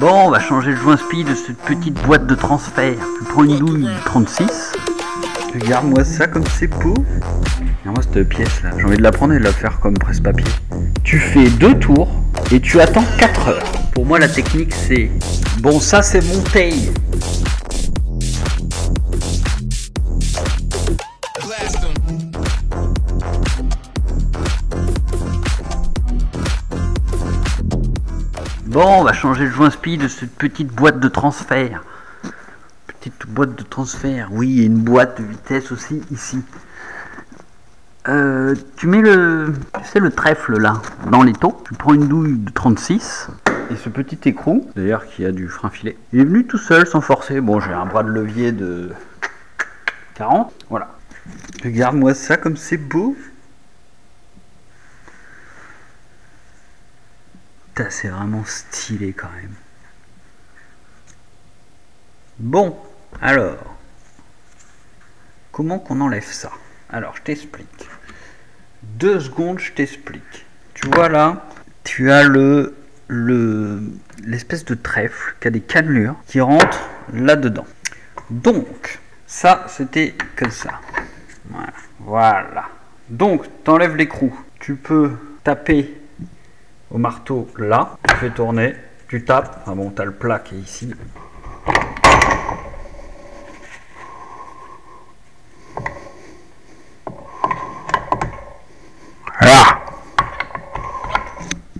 Bon, on va changer le joint spi de cette petite boîte de transfert. Tu prends une douille 36. Regarde-moi ça comme c'est beau. Regarde-moi cette pièce là. J'ai envie de la prendre et de la faire comme presse-papier. Tu fais 2 tours et tu attends 4 heures. Pour moi, la technique c'est... Bon, ça c'est mon taille. Bon, on va changer le joint spi de cette petite boîte de transfert. Petite boîte de transfert. Oui, et une boîte de vitesse aussi ici. Tu mets le trèfle là, dans l'étau. Tu prends une douille de 36. Et ce petit écrou, d'ailleurs qui a du frein filet, il est venu tout seul sans forcer. Bon, j'ai un bras de levier de 40. Voilà. Regarde-moi ça comme c'est beau. C'est vraiment stylé quand même. Bon, alors, comment qu'on enlève ça? Alors, je t'explique. 2 secondes, je t'explique. Tu vois là, tu as l'espèce de trèfle qui a des cannelures qui rentrent là-dedans. Donc, ça, c'était comme ça. Voilà. Donc, tu enlèves l'écrou. Tu peux taper au marteau là, tu fais tourner, tu tapes, ah bon, tu as le plat qui est ici. Là,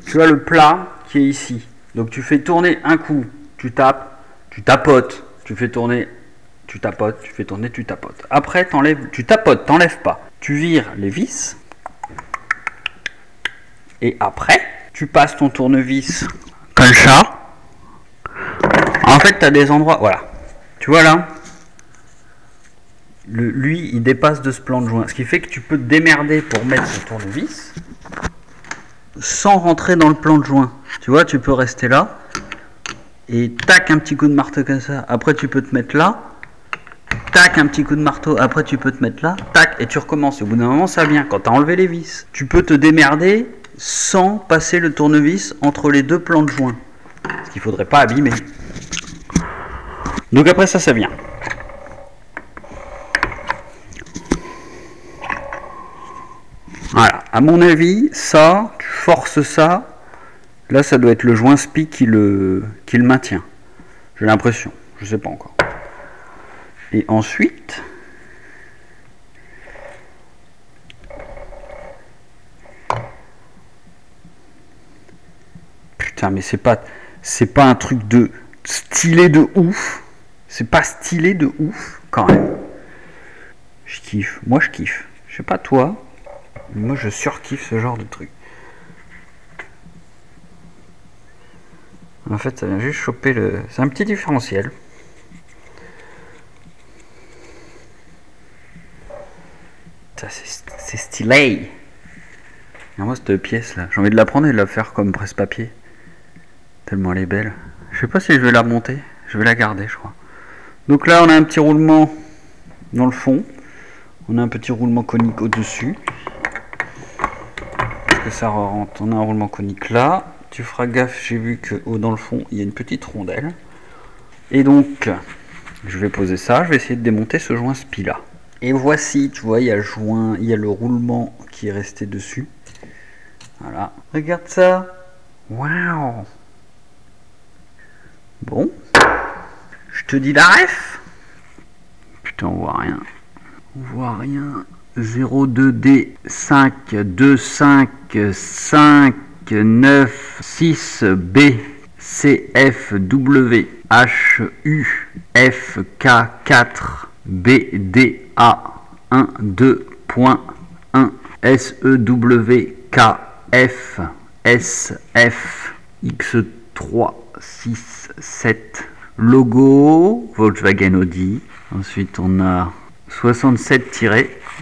tu as le plat qui est ici. Donc tu fais tourner un coup, tu tapes, tu tapotes, tu fais tourner, tu tapotes, tu fais tourner, tu tapotes. Après, tu tapotes, t'enlèves pas. Tu vires les vis. Et après, tu passes ton tournevis comme ça. En fait, tu as des endroits... Voilà. Tu vois là, lui, il dépasse de ce plan de joint. Ce qui fait que tu peux te démerder pour mettre ce tournevis sans rentrer dans le plan de joint. Tu vois, tu peux rester là. Et tac, un petit coup de marteau comme ça. Après, tu peux te mettre là. Tac, un petit coup de marteau. Après, tu peux te mettre là. Tac, et tu recommences. Au bout d'un moment, ça vient. Quand tu as enlevé les vis, tu peux te démerder sans passer le tournevis entre les 2 plans de joint. Ce qu'il ne faudrait pas abîmer. Donc après ça vient. Voilà. À mon avis, ça, tu forces ça. Là, ça doit être le joint spi qui le maintient. J'ai l'impression. Je ne sais pas encore. Et ensuite... Putain, mais c'est pas un truc de stylé de ouf. C'est pas stylé de ouf, quand même. Je kiffe. Moi, je kiffe. Je sais pas toi, mais moi, je surkiffe ce genre de truc. En fait, ça vient juste choper le... C'est un petit différentiel. C'est stylé. Et moi, cette pièce là, j'ai envie de la prendre et de la faire comme presse-papier. Tellement elle est belle. Je sais pas si je vais la remonter. Je vais la garder, je crois. Donc là, on a un petit roulement dans le fond. On a un petit roulement conique au-dessus. Parce que ça rentre. On a un roulement conique là. Tu feras gaffe, j'ai vu que dans le fond, il y a une petite rondelle. Et donc, je vais poser ça. Je vais essayer de démonter ce joint spi là. Et voici, tu vois, il y a le roulement qui est resté dessus. Voilà. Regarde ça. Waouh. Bon. Je te dis la ref. Putain, on voit rien. On voit rien. 02D 5 2 5 5 9 6 B CF W H U F K 4 BDA 1.2.1 SEW KF SF X3 6 7 logo Volkswagen Audi. Ensuite on a 67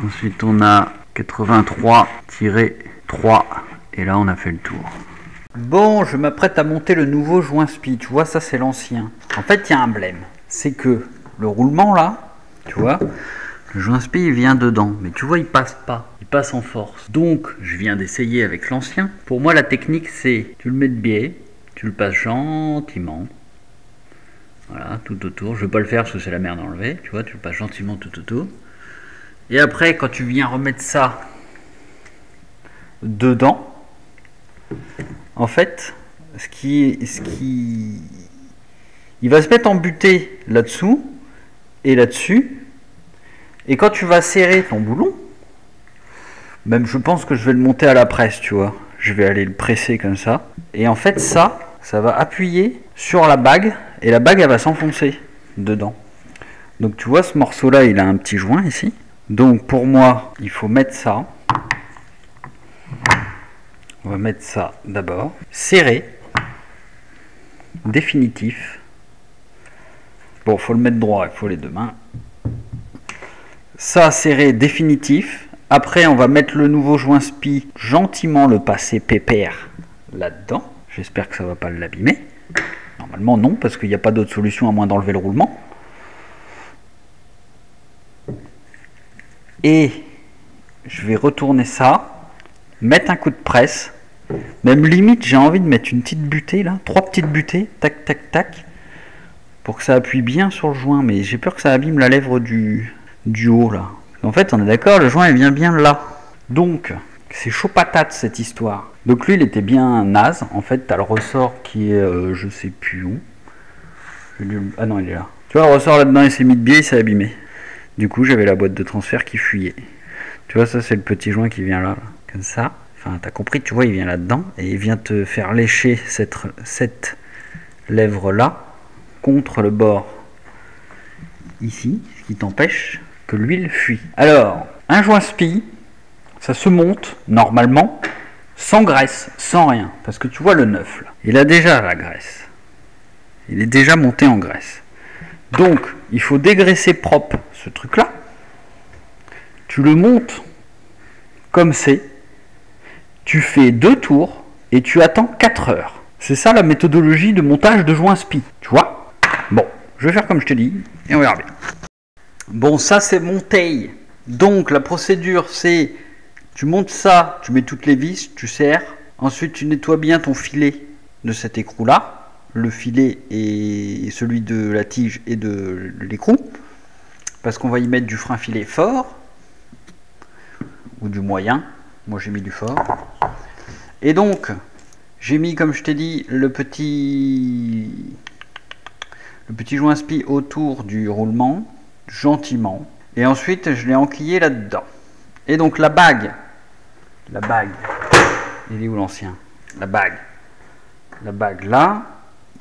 ensuite on a 83-3 et là on a fait le tour. Bon, je m'apprête à monter le nouveau joint spi. Tu vois, ça c'est l'ancien. En fait, il y a un blème. C'est que le roulement là, tu vois, le joint spi il vient dedans. Mais tu vois, il passe pas. Il passe en force. Donc, je viens d'essayer avec l'ancien. Pour moi, la technique c'est tu le mets de biais, tu le passes gentiment. Voilà, tout autour. Je vais pas le faire parce que c'est la merde à enlever. Tu vois, tu le passes gentiment tout autour. Et après, quand tu viens remettre ça dedans, en fait, il va se mettre en butée là-dessous et là-dessus. Et quand tu vas serrer ton boulon, même je pense que je vais le monter à la presse, tu vois. Je vais aller le presser comme ça. Et en fait, ça va appuyer sur la bague. Et la bague, elle va s'enfoncer dedans. Donc tu vois, ce morceau-là, il a un petit joint ici. Donc pour moi, il faut mettre ça. On va mettre ça d'abord. Serré. Définitif. Bon, faut le mettre droit, il faut les deux mains. Ça, serré, définitif. Après, on va mettre le nouveau joint spi, gentiment le passer pépère là-dedans. J'espère que ça va pas l'abîmer. Normalement, non, parce qu'il n'y a pas d'autre solution à moins d'enlever le roulement. Et je vais retourner ça, mettre un coup de presse. Même limite, j'ai envie de mettre une petite butée là, 3 petites butées, tac, tac, tac, pour que ça appuie bien sur le joint. Mais j'ai peur que ça abîme la lèvre du haut là. En fait, on est d'accord, le joint il vient bien là. Donc, c'est chaud patate cette histoire. Donc lui, il était bien naze. En fait, t'as le ressort qui est, je sais plus où. Ah non, il est là. Tu vois, le ressort là-dedans, il s'est mis de biais, il s'est abîmé. Du coup, j'avais la boîte de transfert qui fuyait. Tu vois, ça, c'est le petit joint qui vient là, comme ça. Enfin, t'as compris, tu vois, il vient là-dedans et il vient te faire lécher cette lèvre-là contre le bord ici, ce qui t'empêche que l'huile fuit. Alors, un joint spi, ça se monte normalement sans graisse, sans rien. Parce que tu vois le neuf là, il a déjà la graisse. Il est déjà monté en graisse. Donc, il faut dégraisser propre ce truc-là. Tu le montes comme c'est. Tu fais 2 tours et tu attends 4 heures. C'est ça la méthodologie de montage de joint spi. Tu vois? Bon, je vais faire comme je te dis et on verra bien. Bon, ça c'est monté. Donc, la procédure c'est tu montes ça, tu mets toutes les vis, tu serres. Ensuite, tu nettoies bien ton filet de cet écrou-là. Le filet et celui de la tige et de l'écrou. Parce qu'on va y mettre du frein filet fort ou du moyen. Moi j'ai mis du fort. Et donc, j'ai mis, comme je t'ai dit, le petit joint spi autour du roulement, gentiment. Et ensuite, je l'ai enquillé là-dedans. Et donc la bague, il est où l'ancien? La bague là,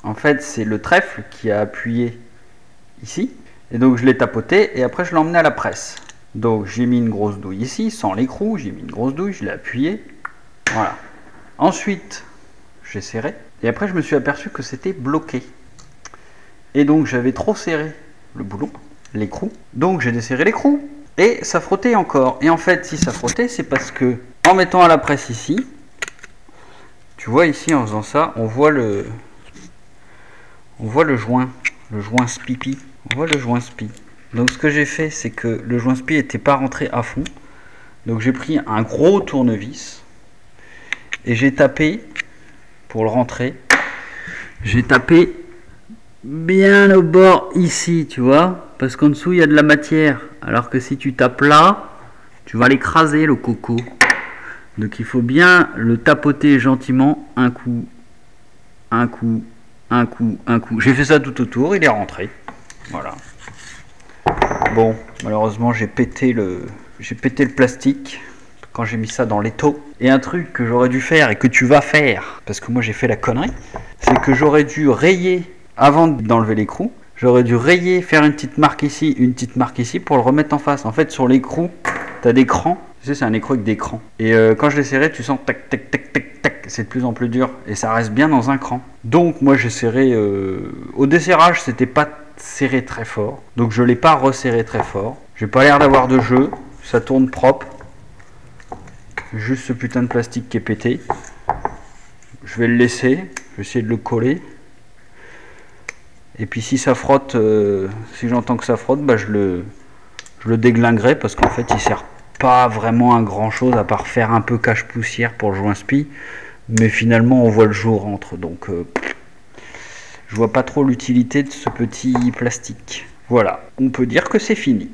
en fait, c'est le trèfle qui a appuyé ici. Et donc je l'ai tapoté et après je l'ai emmené à la presse. Donc j'ai mis une grosse douille ici, sans l'écrou, j'ai mis une grosse douille, je l'ai appuyé. Voilà. Ensuite, j'ai serré. Et après je me suis aperçu que c'était bloqué. Et donc j'avais trop serré le boulon, l'écrou. Donc j'ai desserré l'écrou. Et ça frottait encore. Et en fait, si ça frottait, c'est parce que en mettant à la presse ici, tu vois ici en faisant ça, on voit le joint spipi. On voit le joint spi. Donc ce que j'ai fait, c'est que le joint spi n'était pas rentré à fond. Donc j'ai pris un gros tournevis et j'ai tapé pour le rentrer. J'ai tapé bien au bord ici, tu vois, parce qu'en dessous il y a de la matière. Alors que si tu tapes là, tu vas l'écraser le coco. Donc il faut bien le tapoter gentiment, un coup, un coup, un coup, un coup. J'ai fait ça tout autour, il est rentré. Voilà. Bon, malheureusement j'ai pété le plastique quand j'ai mis ça dans l'étau. Et un truc que j'aurais dû faire et que tu vas faire, parce que moi j'ai fait la connerie, c'est que j'aurais dû rayer, avant d'enlever l'écrou, j'aurais dû rayer, faire une petite marque ici pour le remettre en face. En fait sur l'écrou, tu as des crans, tu sais c'est un écrou avec des crans. Et quand je l'ai serré, tu sens tac tac tac tac tac, c'est de plus en plus dur et ça reste bien dans un cran. Donc moi j'ai serré, au desserrage c'était pas serré très fort, donc je l'ai pas resserré très fort. J'ai pas l'air d'avoir de jeu, ça tourne propre. Juste ce putain de plastique qui est pété. Je vais le laisser, je vais essayer de le coller. Et puis si ça frotte, si j'entends que ça frotte, bah je le déglinguerai parce qu'en fait il sert pas vraiment à grand chose à part faire un peu cache-poussière pour le joint spi. Mais finalement on voit le jour entre, donc Je vois pas trop l'utilité de ce petit plastique. Voilà, on peut dire que c'est fini.